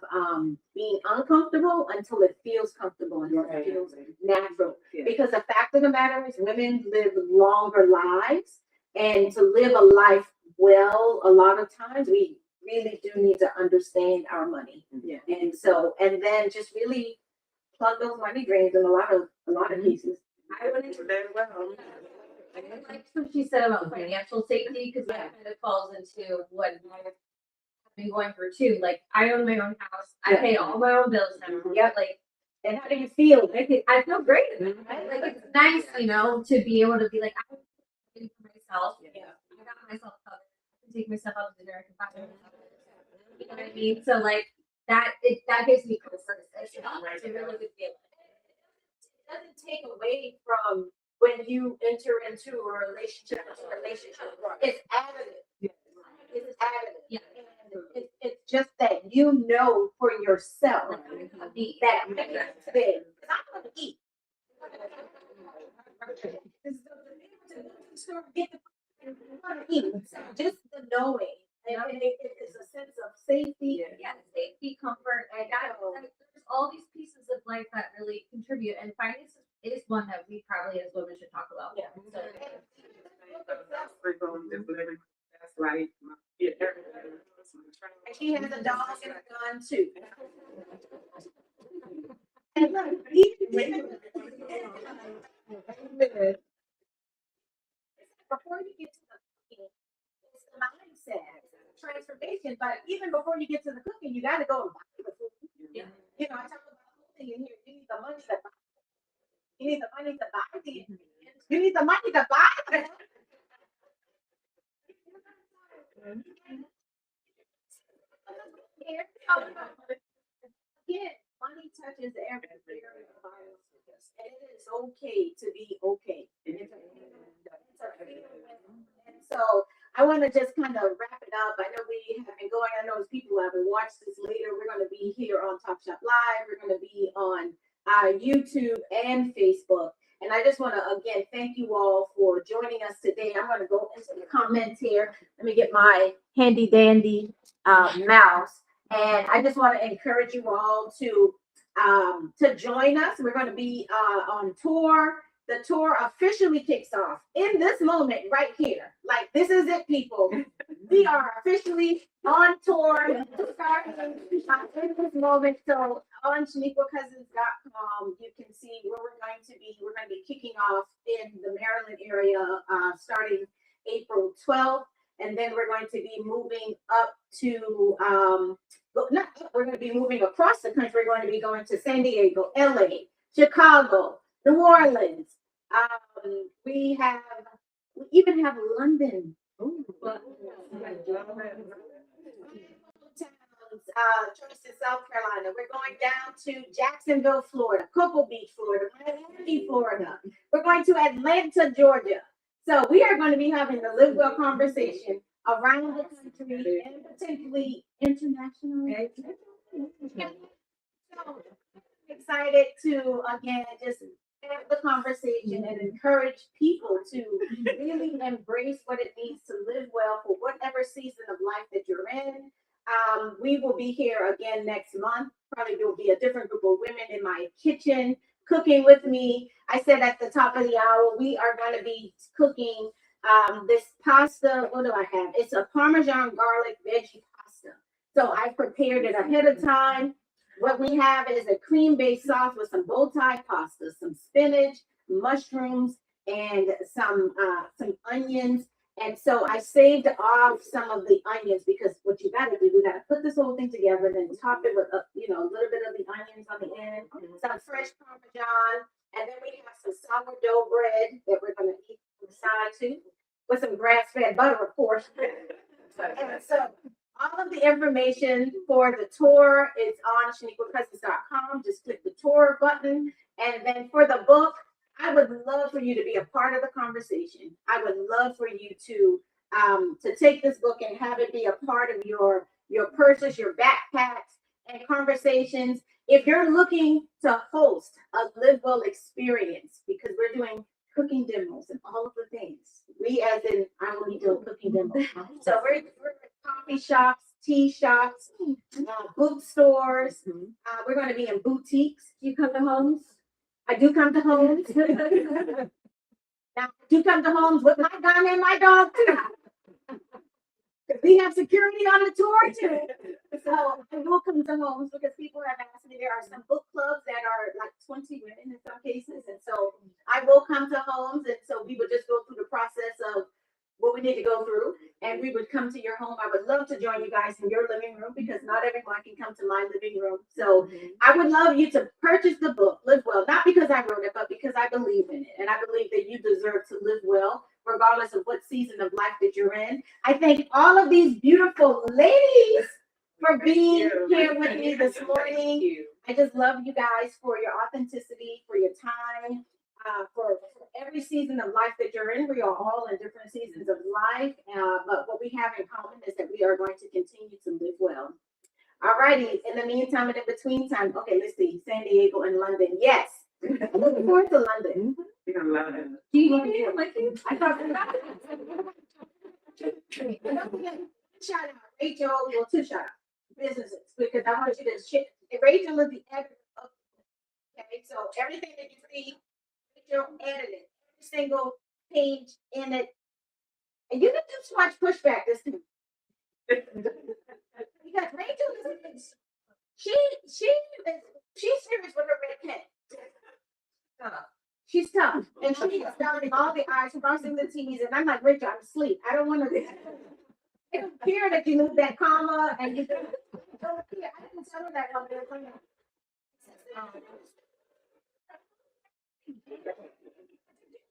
being uncomfortable until it feels comfortable and it feels natural. Because the fact of the matter is women live longer lives, and to live a life well, a lot of times we really do need to understand our money. And then just really plug those money drains in a lot of cases. I wouldn't I like what she said about financial safety, because that kind of falls into what I've been going through too. Like, I own my own house. I pay all my own bills now. Yep. Like, And how do you feel? I feel great. Right? Like, it's nice, to be able to be like, I'm doing for myself. I got myself covered. I can take myself out to dinner. I can buy myself. You know what I mean? So like that gives me comfort. It's a really good feeling. It doesn't take away from when you enter into a relationship. It's additive. It's additive. Yeah. And it's just that for yourself that I'm going to eat. Just the knowing. And it's a sense of safety. Yeah, safety, comfort, and there's all these pieces of life that really contribute, and finance is one that we probably as women should talk about. Yeah. So, That's right. And she has a dog and a gun too. And look, even before you get to the cooking, it's the mindset, transformation. But even before you get to the cooking, you got to go and buy the food. Yeah. I talk about cooking in here. You need the money to buy. You need the money to buy the ingredients. You need the money to buy them. Again, money touches every area of our lives, and it is okay to be okay. And so I want to just kind of wrap it up. I know we have been going. I know as people who haven't watched this later, we're going to be here on Top Shop Live. We're going to be on YouTube and Facebook. And I just want to, again, thank you all for joining us today. I'm going to go into the comments here. Let me get my handy dandy mouse. And I just want to encourage you all to join us. We're going to be on tour. The tour officially kicks off in this moment right here. Like, this is it, people. We are officially on tour starting in this moment. So on ShaniquaCousins.com, you can see where we're going to be. We're going to be kicking off in the Maryland area starting April 12th. And then we're going to be moving up to, we're going to be moving across the country. We're going to be going to San Diego, LA, Chicago, New Orleans. We even have London. Charleston, South Carolina. We're going down to Jacksonville, Florida, Cocoa Beach, Florida, Miami, Florida. We're going to Atlanta, Georgia. So we are going to be having the Live Well conversation around the country and potentially internationally. So excited to again just have the conversation and encourage people to really embrace what it means to live well for whatever season of life that you're in. We will be here again next month. Probably there will be a different group of women in my kitchen cooking with me. I said at the top of the hour, we are going to be cooking this pasta. What do I have? It's a Parmesan garlic veggie pasta. So I prepared it ahead of time. What we have is a cream-based sauce with some bow tie pasta, some spinach, mushrooms, and some onions. And so I saved off some of the onions because what you gotta do, we gotta put this whole thing together, then top it with a little bit of the onions on the end, some fresh Parmesan, and then we have some sourdough bread that we're gonna eat on the side too, with some grass-fed butter, of course. And so all of the information for the tour is on ShaniquaCousins.com. Just click the tour button. And then for the book, I would love for you to be a part of the conversation. I would love for you to take this book and have it be a part of your purses, your backpacks, and conversations. If you're looking to host a Live Well experience, because we're doing cooking demos and all of the things. We as in I will be doing cooking demos. So we're coffee shops, tea shops, bookstores. We're going to be in boutiques. Do you come to homes? I do come to homes. Now, I do come to homes with my gun and my dog too. We have security on the tour too. So I will come to homes because people have asked me. There are some book clubs that are like 20 women in some cases. And so I will come to homes. And so we would just go through the process of what we need to go through. And we would come to your home. I would love to join you guys in your living room because not everyone can come to my living room. So I would love you to purchase the book, Live Well, not because I wrote it, but because I believe in it. And I believe that you deserve to live well, regardless of what season of life that you're in. I thank all of these beautiful ladies for being here with me this morning. I just love you guys for your authenticity, for your time, for every season of life that you're in. We are all in different seasons of life, but what we have in common is that we are going to continue to live well. All righty. In the meantime and in between time, okay, let's see. San Diego and London. Yes. I'm looking forward to London. You're gonna love it. Do you want me to like you? I thought about it. Shout out Rachel, well, two shout out businesses because I want you to share. Rachel is the editor of, okay, so everything that you see, Rachel edited every single page in it. And you didn't do too much pushback this time. Because Rachel is she's serious with her red pen. She's tough, and she is dotting all the I's, crossing the T's, and I'm like, Rachel, I'm asleep. I don't want to. I don't care that you moved that comma, and you don't care. I didn't tell her that on there.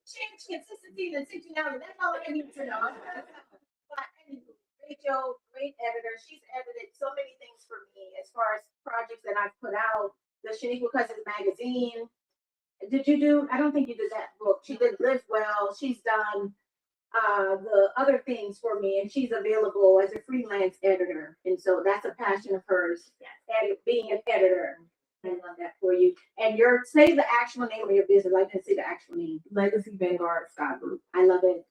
Change consistency and intentionality. That's all I need to know. But anyway, Rachel, great editor. She's edited so many things for me as far as projects that I've put out. The Shaniqua Cousins magazine. Did you do? I don't think you did that book. She did Live Well. She's done the other things for me, and she's available as a freelance editor. And so that's a passion of hers. Being an editor. I love that for you. And say the actual name of your business. I didn't see the actual name. Legacy Vanguard Scott Group. I love it.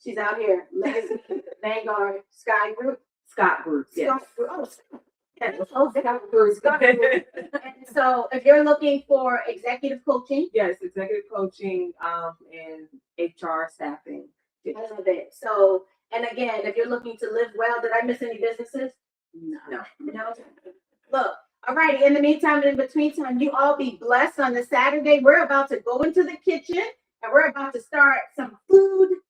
She's out here. Legacy Vanguard Sky Group. Scott Group. Yes. Scott Group. And so if you're looking for executive coaching, Yes, executive coaching and HR staffing. I love it. So, and again, if you're looking to live well, did I miss any businesses? No. No. Look, all righty. In the meantime, and in between time, you all be blessed on the Saturday. We're about to go into the kitchen and we're about to start some food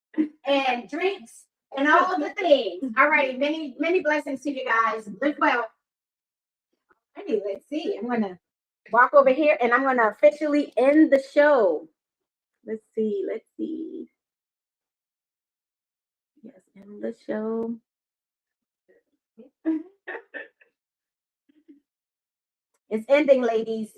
and drinks and all of the things. All righty. Many, many blessings to you guys. Live well. Alrighty, let's see. I'm going to walk over here and I'm going to officially end the show. Let's see. Yes, end the show. It's ending, ladies.